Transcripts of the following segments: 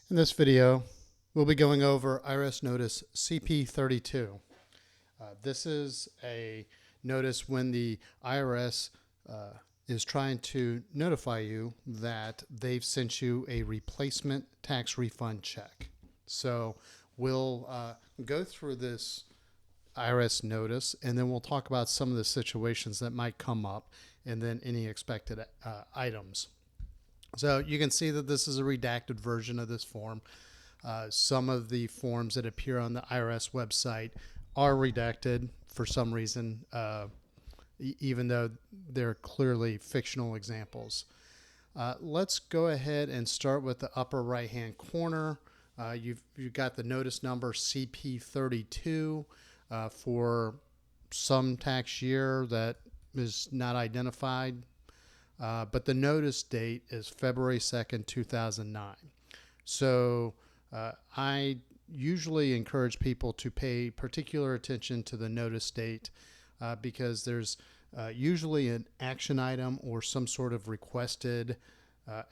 In this video, we'll be going over IRS Notice CP32. This is a notice when the IRS is trying to notify you that they've sent you a replacement tax refund check. So we'll go through this IRS notice, and then we'll talk about some of the situations that might come up and then any expected items. So you can see that this is a redacted version of this form. Some of the forms that appear on the IRS website are redacted for some reason, even though they're clearly fictional examples. Let's go ahead and start with the upper right hand corner. You've got the notice number CP32 for some tax year that is not identified. But the notice date is February 2nd, 2009. So I usually encourage people to pay particular attention to the notice date because there's usually an action item or some sort of requested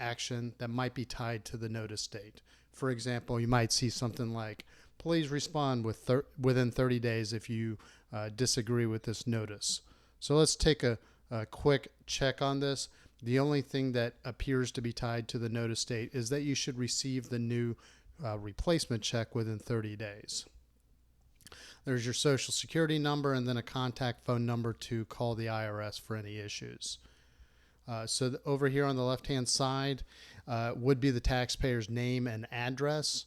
action that might be tied to the notice date. For example, you might see something like, please respond within 30 days if you disagree with this notice. So let's take a quick check on this. The only thing that appears to be tied to the notice date is that you should receive the new replacement check within 30 days. There's your social security number and then a contact phone number to call the IRS for any issues. So over here on the left hand side would be the taxpayer's name and address.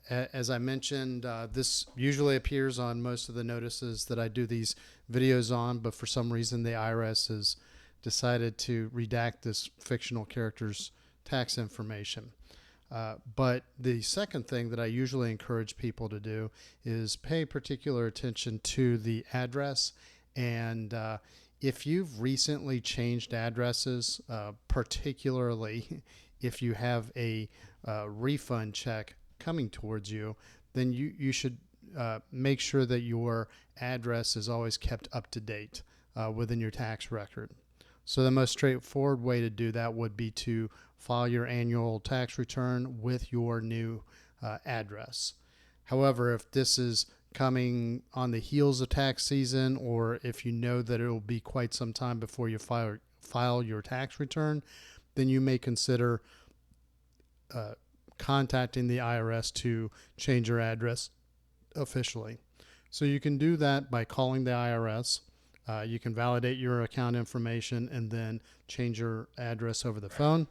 As I mentioned, this usually appears on most of the notices that I do these videos on, but for some reason the IRS has decided to redact this fictional character's tax information. But the second thing that I usually encourage people to do is pay particular attention to the address. And if you've recently changed addresses, particularly if you have a refund check coming towards you, then you should make sure that your address is always kept up to date within your tax record. So the most straightforward way to do that would be to file your annual tax return with your new address. However, if this is coming on the heels of tax season, or if you know that it will be quite some time before you file your tax return, then you may consider contacting the IRS to change your address officially. So you can do that by calling the IRS. You can validate your account information and then change your address over the phone.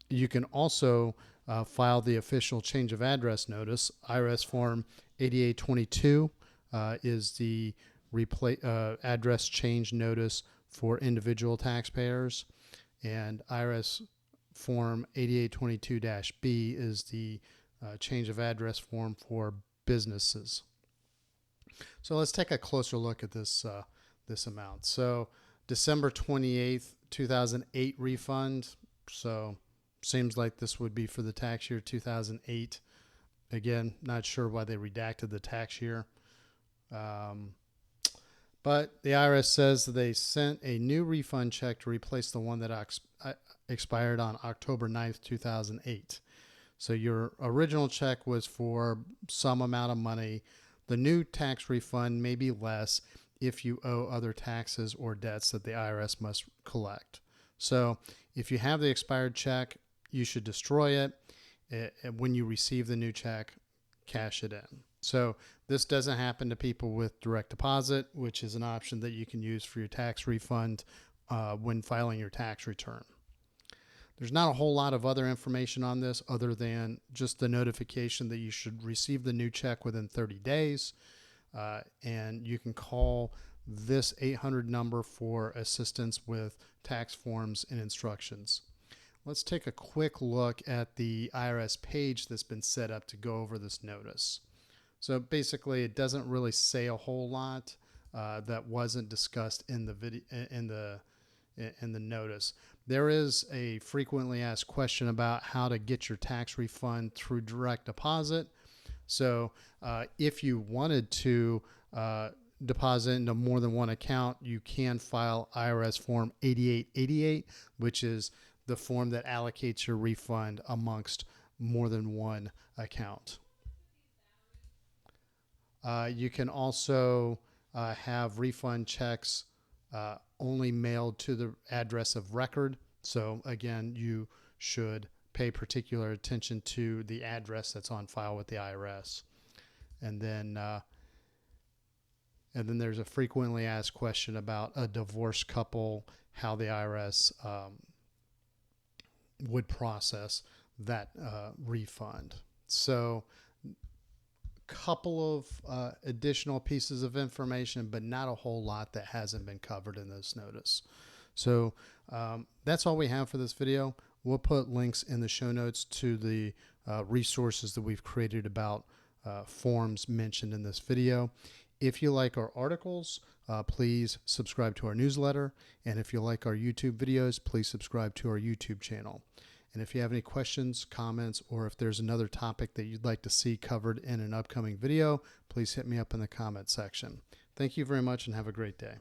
You can also file the official change of address notice. IRS Form 8822 is the address change notice for individual taxpayers, and IRS Form 8822-B is the change of address form for businesses. So let's take a closer look at this amount. So December 28th, 2008 refund. So seems like this would be for the tax year 2008. Again, not sure why they redacted the tax year. But the IRS says that they sent a new refund check to replace the one that expired on October 9th, 2008. So your original check was for some amount of money. The new tax refund may be less if you owe other taxes or debts that the IRS must collect. So if you have the expired check, you should destroy it. When you receive the new check, cash it in. So this doesn't happen to people with direct deposit, which is an option that you can use for your tax refund when filing your tax return. There's not a whole lot of other information on this other than just the notification that you should receive the new check within 30 days. And you can call this 800 number for assistance with tax forms and instructions. Let's take a quick look at the IRS page that's been set up to go over this notice. So basically, it doesn't really say a whole lot that wasn't discussed in the video in the notice. There is a frequently asked question about how to get your tax refund through direct deposit. So if you wanted to deposit into more than one account, you can file IRS Form 8888, which is the form that allocates your refund amongst more than one account. You can also have refund checks only mailed to the address of record. So again, you should pay particular attention to the address that's on file with the IRS. And then there's a frequently asked question about a divorced couple, how the IRS would process that refund. So couple of additional pieces of information, but not a whole lot that hasn't been covered in this notice. So that's all we have for this video. We'll put links in the show notes to the resources that we've created about forms mentioned in this video. If you like our articles, please subscribe to our newsletter. And if you like our YouTube videos, please subscribe to our YouTube channel. And if you have any questions, comments, or if there's another topic that you'd like to see covered in an upcoming video, please hit me up in the comment section. Thank you very much and have a great day.